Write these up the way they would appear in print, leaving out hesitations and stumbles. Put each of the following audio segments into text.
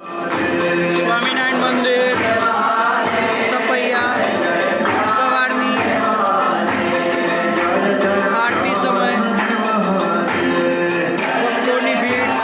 સ્વામિનારાયણ મંદિર સપૈયા સવારની આરતી સમય ભક્તોની ભીડ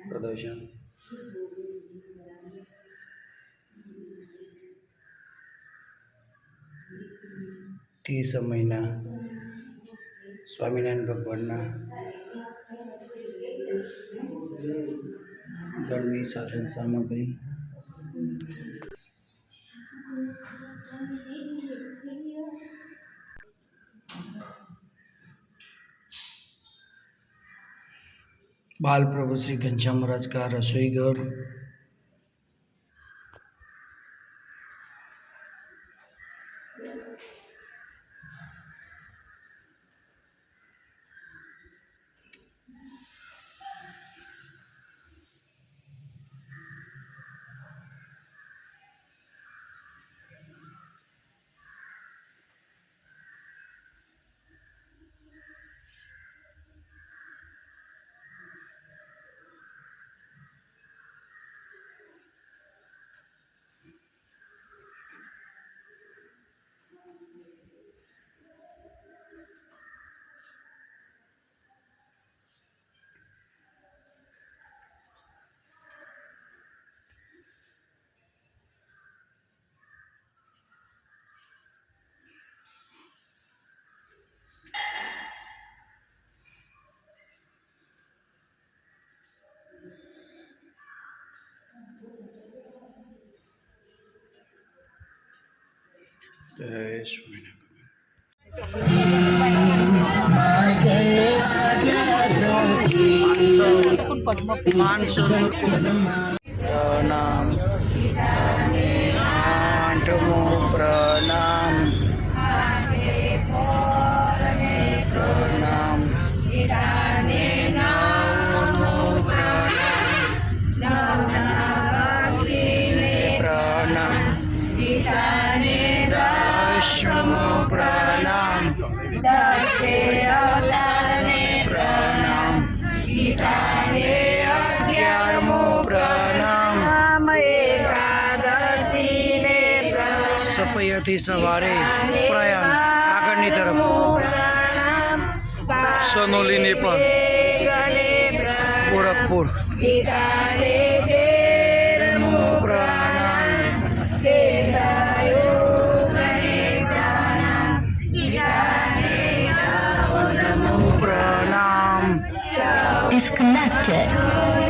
પ્રદર્શન તે સમયના સ્વામિનારાયણ ભગવાનના ગણની સાધન સામગ્રી बाल प्रभु श्री घनश्याम महाराज का रसोई घर प्रणाम आठमो प्रणाम प्रणाम दशमो प्रणाम प्रणाम 11मो प्रणाम सपैयाથી સવારે પ્રયાણ આગળની તરફ સનોલી પણ ગોરખપુર Disconnected.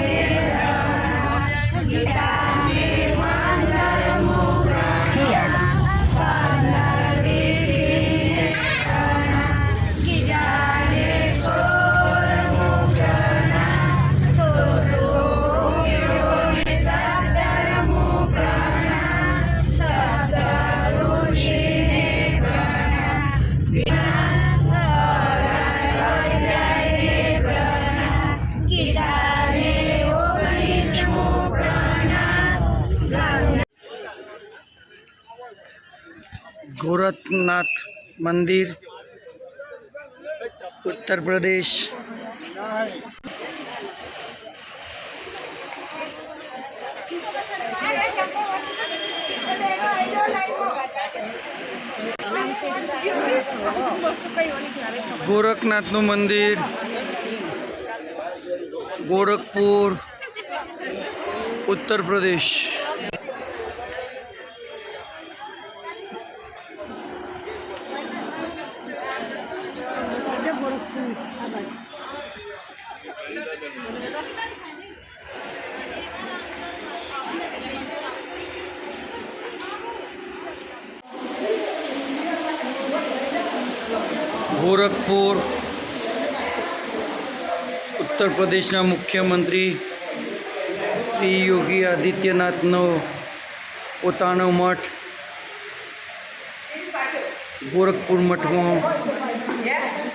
गोरखनाथ मंदिर उत्तर प्रदेश गोरखनाथ नु मंदिर गोरखपुर उत्तर प्रदेश ગોરખપુર ઉત્તર પ્રદેશના મુખ્યમંત્રી શ્રી યોગી આદિત્યનાથનો પોતાનો મઠ ગોરખપુર મઠમાં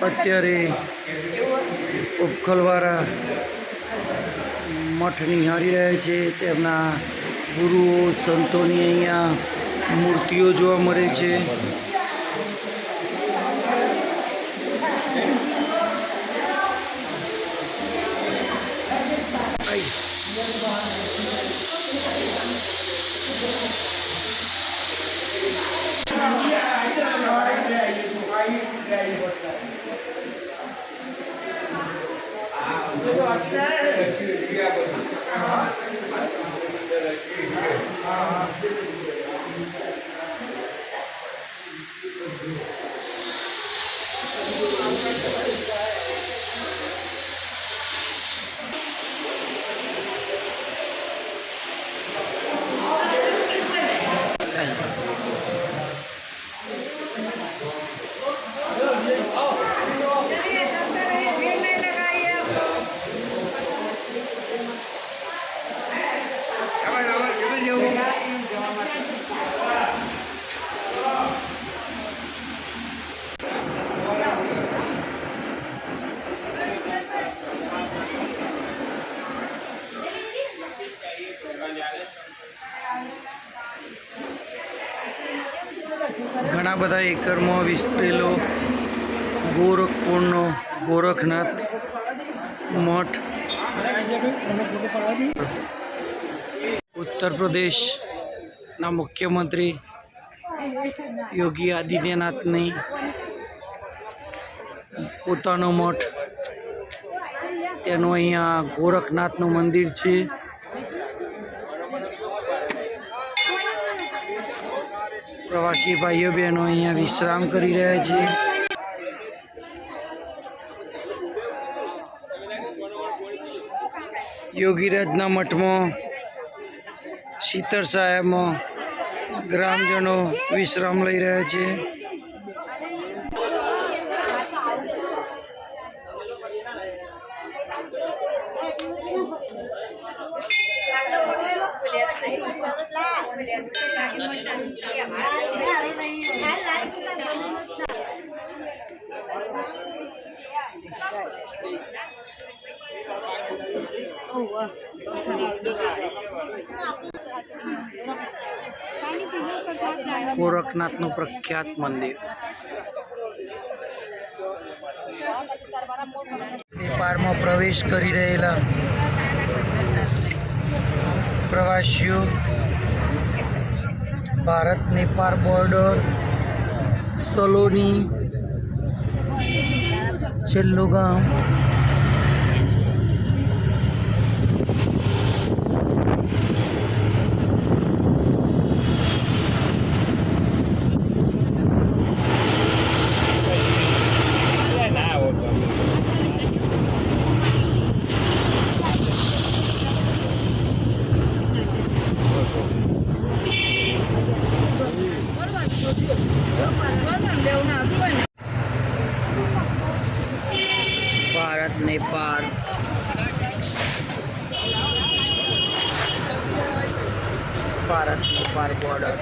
અત્યારે ઉપખલવાળા મઠ નિહાળી રહ્યા છે. તેમના ગુરુઓ સંતોની અહીંયા મૂર્તિઓ જોવા મળે છે. ઘણા બધા એકરમાં વિસ્તરેલો ગોરખપુરનો ગોરખનાથ મઠ ઉત્તર પ્રદેશના મુખ્યમંત્રી યોગી આદિત્યનાથની પોતાનો મઠ, તેનું અહીંયા ગોરખનાથનું મંદિર છે. પ્રવાસી ભાઈઓ બહેનો અહીંયા વિશ્રામ કરી રહ્યા છે. યોગીરાજના મઠમાં શીતળ સાહેબમાં ગ્રામજનો વિશ્રામ લઈ રહ્યા છે. ગોરખનાથનું પ્રખ્યાત મંદિર. વેપારમાં પ્રવેશ કરી રહેલા પ્રવાસીઓ ભારત નેપાળ બોર્ડર સલોની છેલ્લું ગામ ભારત નેપાળ બોર્ડર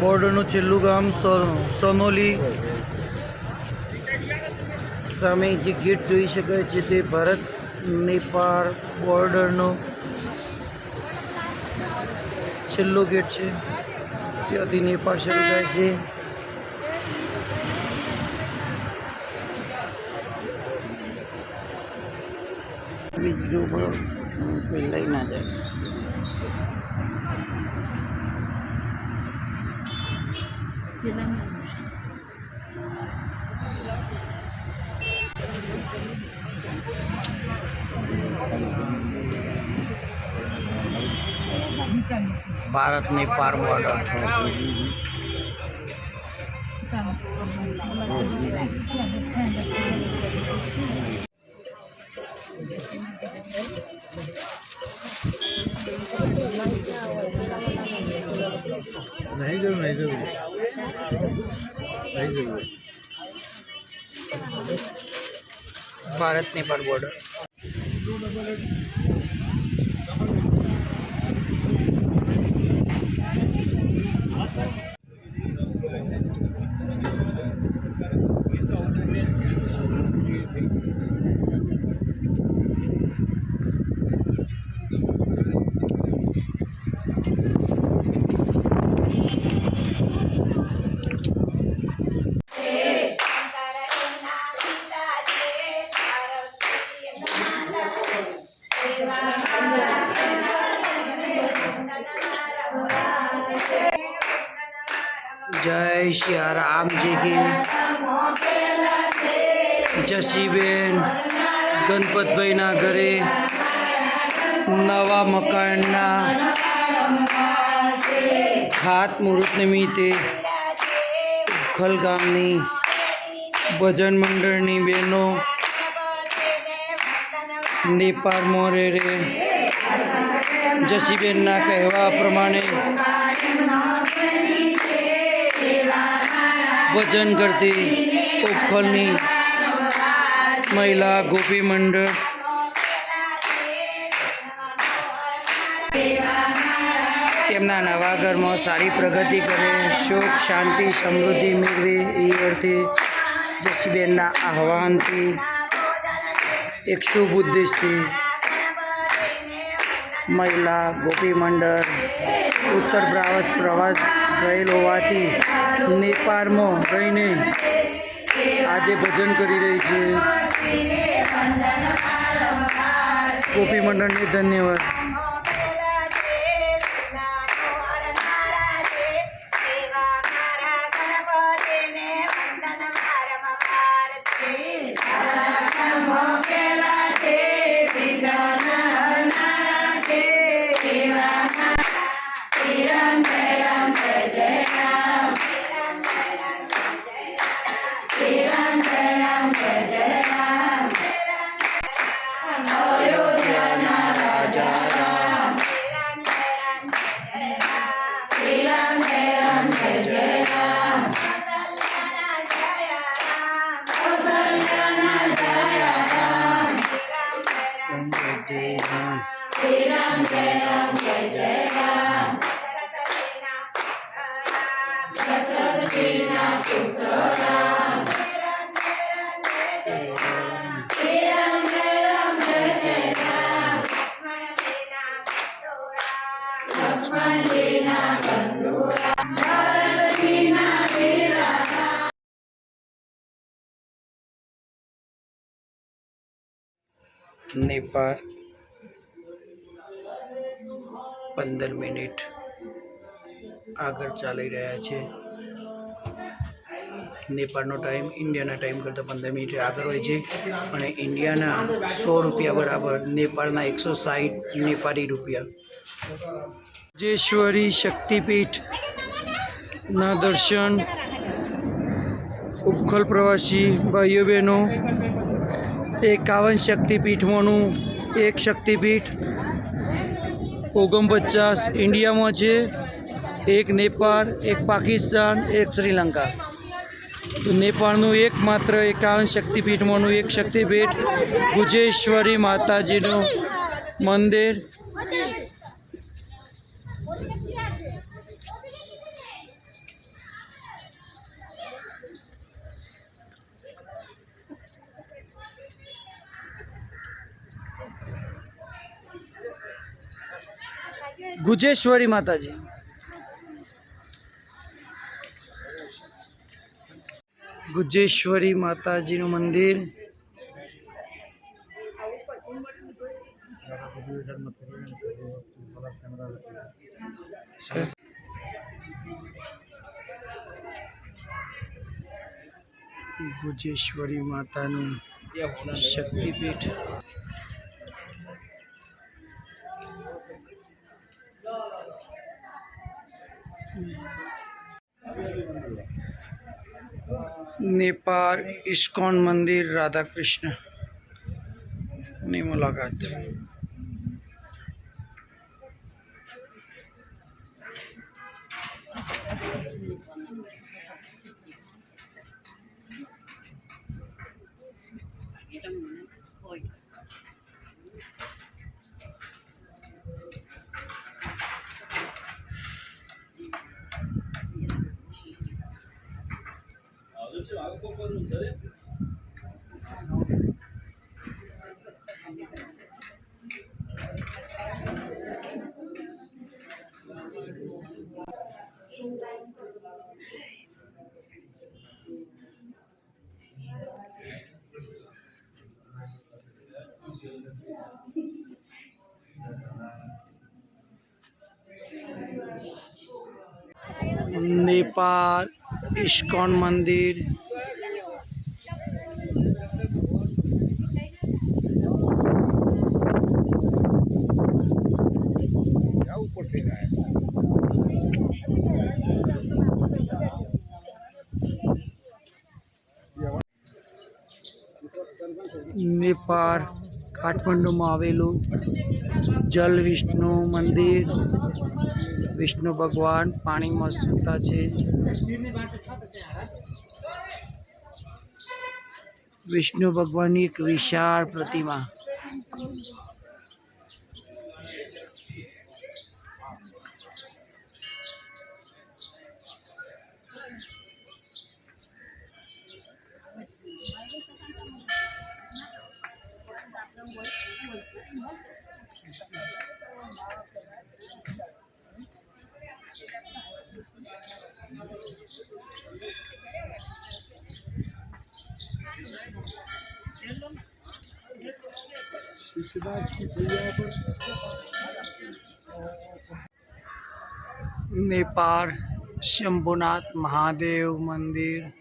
બોર્ડરનું છેલ્લું ગામ સોનોલી. સામે જે ગેટ જોઈ શકાય છે તે ભારત નેપાળ બોર્ડરનો છેલ્લો ગેટ છે. ત્યાંથી નેપાળ શરૂ થાય છે. બીજું કોઈ લઈ ના જાય. ભારત નેપાળ બોર્ડર नहीं जरूर नहीं जरूर नहीं जरूर भारत नेपाल बॉर्डर। जय सियाराम जी की। जसीबेन गणपतभाईना घरे नवा मकानना खातमुहूर्त निमित्ते उखल गामनी भजन मंडळनी बहनों नेपाल मोरे रे जसीबेनना कहेवा प्रमाणे भजन करती उपखलनी महिला गोपी मंडळ તેમના નવા ઘરમાં સારી પ્રગતિ કરે, સુખ શાંતિ સમૃદ્ધિ મેળવે એ અર્થે જસીબેનના આહવાનથી એક શુભ ઉદ્દેશથી મહિલા ગોપી મંડળ ઉત્તર પ્રવાસ ગયેલ હોવાથી નેપાળમાં ગઈને આજે ભજન કરી રહી છે। ગોપી મંડળને ધન્યવાદ। नेपाल 15 મિનિટ આગળ ચાલી રહ્યા છે। નેપાળનો ટાઈમ ઇન્ડિયાના ટાઈમ કરતાં 15 મિનિટ આગળ હોય છે અને ઇન્ડિયાના 100 રૂપિયા બરાબર નેપાળના 160 નેપાળી રૂપિયા। જેશ્વરી શક્તિપીઠના દર્શન ઉપખલ પ્રવાસી ભાઈઓ બહેનો 51 શક્તિપીઠમાંનું એક શક્તિપીઠ 49 ઇન્ડિયામાં છે, એક નેપાળ, એક પાકિસ્તાન, એક શ્રીલંકા। તો નેપાળનું એકમાત્ર 51 શક્તિપીઠમાંનું એક શક્તિપીઠ ગુજેશ્વરી માતાજીનું મંદિર। गुजेश्वरी माताजी गुजेश्वरी माताजी नु मंदिर। गुजेश्वरी माता नु शक्तिपीठ। नेपाल इस्कॉन मंदिर राधा कृष्ण ની મુલાકાત। नेपाल इस्कॉन मंदिर नेपाल काठमांडू में आवेलू जल विष्णु मंदिर। विष्णु भगवान पानी में सूता है। विष्णु भगवान की एक विशाल प्रतिमा। नेपाल शंभुनाथ महादेव मंदिर।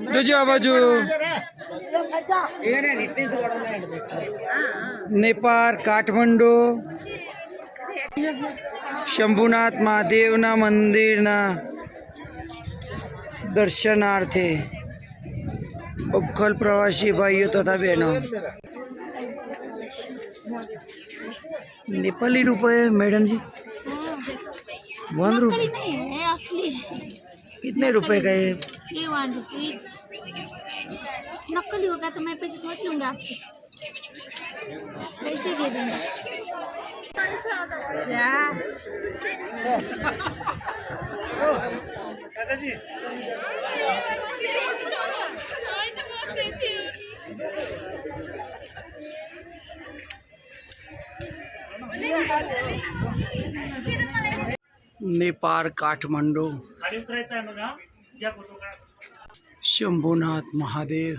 दूजा बाजू नेपाल काठमांडू शंभुनाथ महादेवना मंदिरना दर्शनार्थे उपखल प्रवासी भाइयों तथा बहनों। नेपाली रुपए मैडम जी 1 रुपये नहीं है, असली है। कितने रुपए का है? 1 रुपीज। नकली होगा तो मैं पैसे थोड़ी लूंगा आपसे, पैसे दे दूंगा। क्या नेपाल काठमांडू शंभुनाथ महादेव।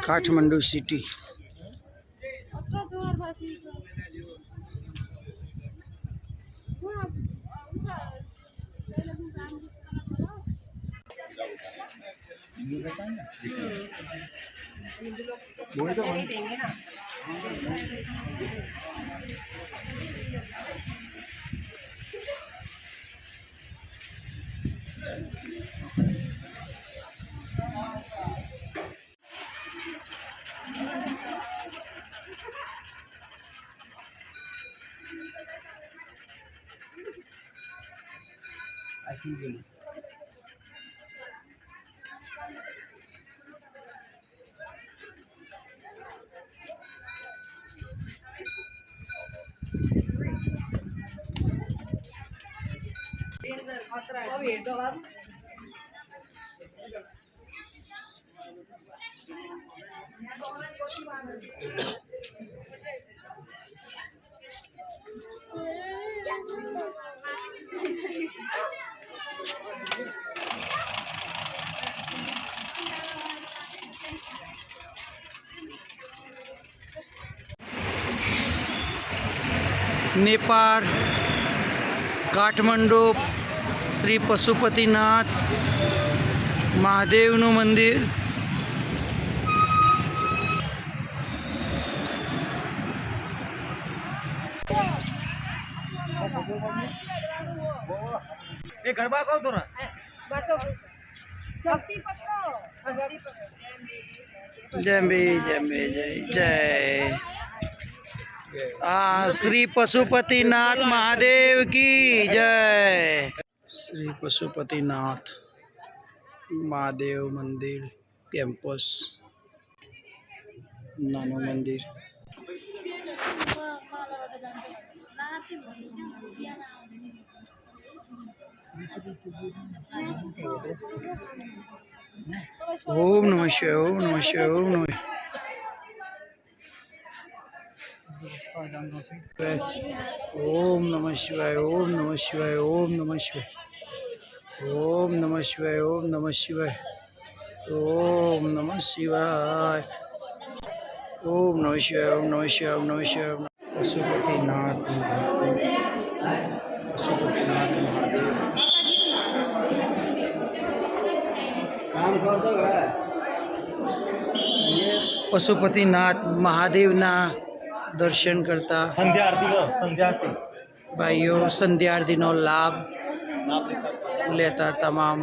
काठमांडू सिटी। नेपाळ કાઠમંડુ શ્રી પશુપતિનાથ મહાદેવનું મંદિર. એ ગરબા કહો થોડા જય श्री पशुपतिनाथ महादेव की जय. श्री पशुपतिनाथ महादेव मंदिर कैंपस नानो मंदिर. ओम नमः शिवाय ओम नमः शिवाय ओम नमः ओम नमः शिवाय ओम नमः शिवाय ओम नमः शिवाय ओम नमः शिवाय ओम नमः शिवाय ओम नमः शिवाय ओम नमः शिवाय ओम नमः शिवाय ओम नमः शिवाय. पशुपतिनाथ महादेव पशुपतिनाथ महादेव. पशुपतिनाथ महादेवना દર્શન કરતા સંધ્યા આરતી કરો સંધ્યા આરતી ભાઈઓ સંધ્યા આરતીનો લાભ લેતા તમામ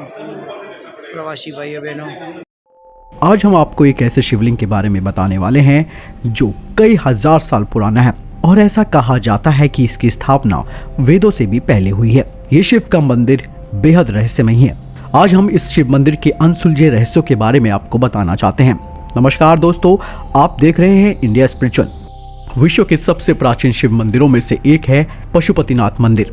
प्रवासी भाइयों बहनों. आज हम आपको एक ऐसे शिवलिंग के बारे में बताने वाले हैं जो कई हजार साल पुराना है और ऐसा कहा जाता है कि इसकी स्थापना वेदों से भी पहले हुई है. ये शिव का मंदिर बेहद रहस्यमयी है. आज हम इस शिव मंदिर के अनसुलझे रहस्यों के बारे में आपको बताना चाहते हैं. नमस्कार दोस्तों, आप देख रहे हैं इंडिया स्पिरिचुअल. विश्व के सबसे प्राचीन शिव मंदिरों में से एक है पशुपतिनाथ मंदिर.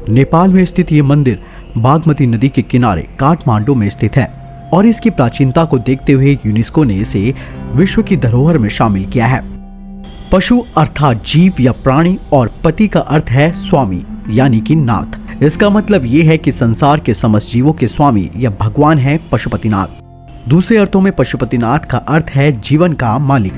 नेपाल में स्थित ये मंदिर बागमती नदी के किनारे काठमांडू में स्थित है और इसकी प्राचीनता को देखते हुए यूनेस्को ने इसे विश्व की धरोहर में शामिल किया है. पशु अर्थात जीव या प्राणी और पति का अर्थ है स्वामी यानी कि नाथ. इसका मतलब ये है कि संसार के समस्त जीवों के स्वामी या भगवान है पशुपतिनाथ. दूसरे अर्थों में पशुपतिनाथ का अर्थ है जीवन का मालिक.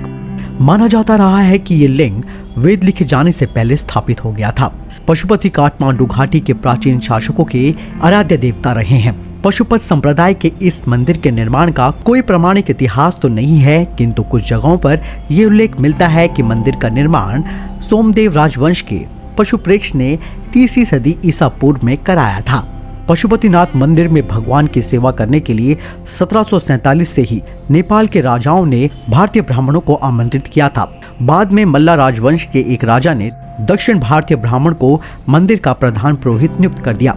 माना जाता रहा है कि ये लिंग वेद लिखे जाने से पहले स्थापित हो गया था. पशुपति काठमांडू घाटी के प्राचीन शासकों के आराध्य देवता रहे हैं. पशुपत संप्रदाय के इस मंदिर के निर्माण का कोई प्रमाणिक इतिहास तो नहीं है, किंतु कुछ जगहों पर यह उल्लेख मिलता है कि मंदिर का निर्माण सोमदेव राजवंश के पशुप्रेक्ष ने 3वीं सदी ईसा पूर्व में कराया था. पशुपतिनाथ मंदिर में भगवान की सेवा करने के लिए 1747 से ही नेपाल के राजाओं ने भारतीय ब्राह्मणों को आमंत्रित किया था. बाद में मल्ला राजवंश के एक राजा ने दक्षिण भारतीय ब्राह्मण को मंदिर का प्रधान पुरोहित नियुक्त कर दिया.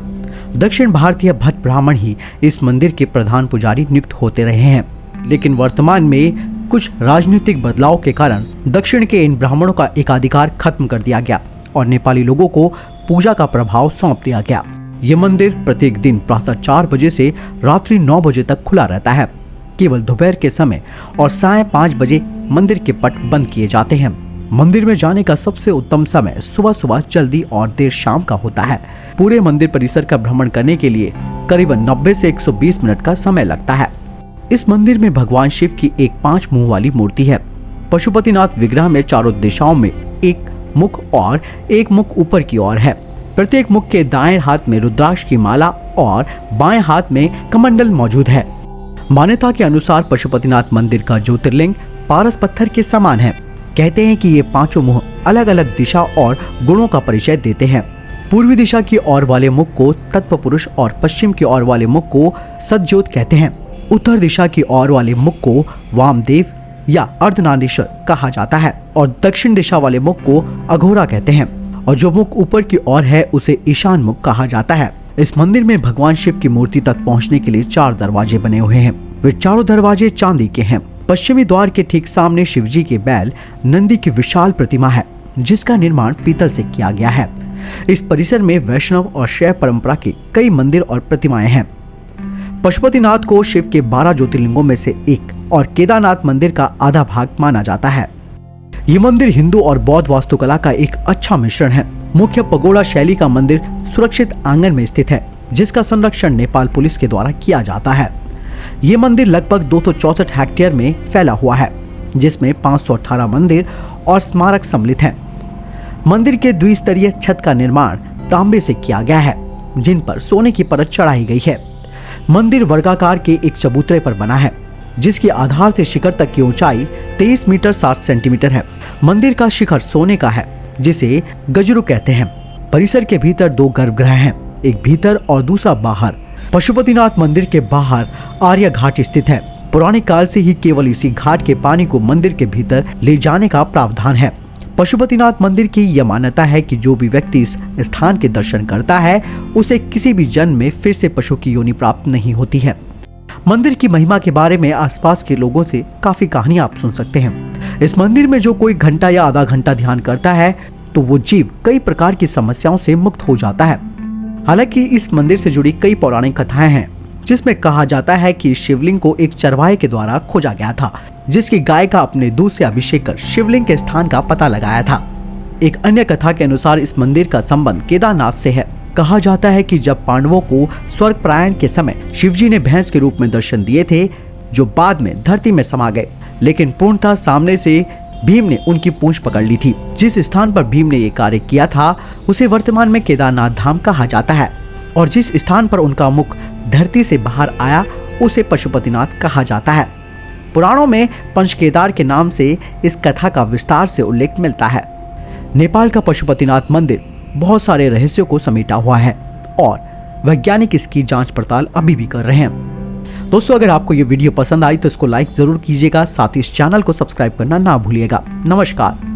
दक्षिण भारतीय भट्ट ब्राह्मण ही इस मंदिर के प्रधान पुजारी नियुक्त होते रहे हैं. लेकिन वर्तमान में कुछ राजनीतिक बदलाव के कारण दक्षिण के इन ब्राह्मणों का एकाधिकार खत्म कर दिया गया और नेपाली लोगों को पूजा का प्रभाव सौंप दिया गया. ये मंदिर प्रत्येक दिन प्रातः 4 बजे से रात्रि 9 बजे तक खुला रहता है. केवल दोपहर के समय और साय 5 बजे मंदिर के पट बंद किए जाते हैं. मंदिर में जाने का सबसे उत्तम समय सुबह जल्दी और देर शाम का होता है. पूरे मंदिर परिसर का भ्रमण करने के लिए करीबन 90 से 120 मिनट का समय लगता है. इस मंदिर में भगवान शिव की एक 5 मुंह वाली मूर्ति है. पशुपतिनाथ विग्रह में चारों दिशाओं में एक मुख और एक मुख ऊपर की ओर है. प्रत्येक मुख के दाएं हाथ में रुद्राक्ष की माला और बाएं हाथ में कमंडल मौजूद है. मान्यता के अनुसार पशुपतिनाथ मंदिर का ज्योतिर्लिंग पारस पत्थर के समान है. कहते हैं कि ये 5 मुख अलग अलग दिशा और गुणों का परिचय देते हैं. पूर्वी दिशा की ओर वाले मुख को तत्व पुरुष और पश्चिम की ओर वाले मुख को सतज्योत कहते हैं. उत्तर दिशा की ओर वाले मुख को वामदेव या अर्धनारीश्वर कहा जाता है और दक्षिण दिशा वाले मुख को अघोरा कहते हैं और जो मुख ऊपर की ओर है उसे ईशान मुख कहा जाता है. इस मंदिर में भगवान शिव की मूर्ति तक पहुंचने के लिए 4 दरवाजे बने हुए हैं. वे चारों दरवाजे चांदी के हैं. पश्चिमी द्वार के ठीक सामने शिवजी के बैल नंदी की विशाल प्रतिमा है जिसका निर्माण पीतल से किया गया है. इस परिसर में वैष्णव और शैव परंपरा के कई मंदिर और प्रतिमाएं हैं। पशुपतिनाथ को शिव के 12 ज्योतिर्लिंगों में से एक और केदारनाथ मंदिर का आधा भाग माना जाता है। ये मंदिर हिंदू और बौद्ध वास्तुकला का एक अच्छा मिश्रण है। मुख्य पगोड़ा शैली का मंदिर सुरक्षित आंगन में स्थित है, जिसका संरक्षण नेपाल पुलिस के द्वारा किया जाता है। ये मंदिर लगभग 264 हेक्टेयर में फैला हुआ है, जिसमें 518 मंदिर और स्मारक सम्मिलित हैं। मंदिर के द्विस्तरीय छत का निर्माण तांबे से किया गया है, जिन पर सोने की परत चढ़ाई गई है। मंदिर वर्गाकार के एक चबूतरे पर बना है, जिसकी आधार से शिखर तक की ऊंचाई 23 मीटर 60 सेंटीमीटर है। मंदिर का शिखर सोने का है, जिसे गजरू कहते हैं। परिसर के भीतर 2 गर्भगृह हैं, एक भीतर और दूसरा बाहर। पशुपतिनाथ मंदिर के बाहर आर्य घाट स्थित है। पुराने काल से ही केवल इसी घाट के पानी को मंदिर के भीतर ले जाने का प्रावधान है। पशुपतिनाथ मंदिर की यह मान्यता है कि जो भी व्यक्ति इस स्थान के दर्शन करता है, उसे किसी भी जन्म में फिर से पशु की योनि प्राप्त नहीं होती है। मंदिर की महिमा के बारे में आसपास के लोगों से काफी कहानियां आप सुन सकते हैं। इस मंदिर में जो कोई घंटा या आधा घंटा ध्यान करता है, तो वो जीव कई प्रकार की समस्याओं से मुक्त हो जाता है। हालांकि इस मंदिर से जुड़ी कई पौराणिक कथाएं हैं, जिसमें कहा जाता है कि शिवलिंग को एक चरवाहे के द्वारा खोजा गया था, जिसकी गाय का अपने दूध से अभिषेक कर शिवलिंग के स्थान का पता लगाया था। एक अन्य कथा के अनुसार इस मंदिर का संबंध केदारनाथ से है। कहा जाता है कि जब पांडवों को स्वर्ग प्रायण के समय शिवजी ने भैंस के रूप में दर्शन दिए थे, जो बाद में धरती में समा गए, लेकिन पूर्णतः सामने से भीम ने उनकी पूंछ पकड़ ली थी। जिस स्थान पर भीम ने ये कार्य किया था, उसे वर्तमान में केदारनाथ धाम कहा जाता है, और जिस स्थान पर उनका मुख धरती से बाहर आया, उसे पशुपतिनाथ कहा जाता है। पुराणों में पंचकेदार के नाम से इस कथा का विस्तार से उल्लेख मिलता है। नेपाल का पशुपतिनाथ मंदिर बहुत सारे रहस्यों को समेटा हुआ है, और वैज्ञानिक इसकी जांच पड़ताल अभी भी कर रहे हैं। दोस्तों, अगर आपको ये वीडियो पसंद आई तो इसको लाइक जरूर कीजिएगा, साथ ही इस चैनल को सब्सक्राइब करना ना भूलिएगा। नमस्कार।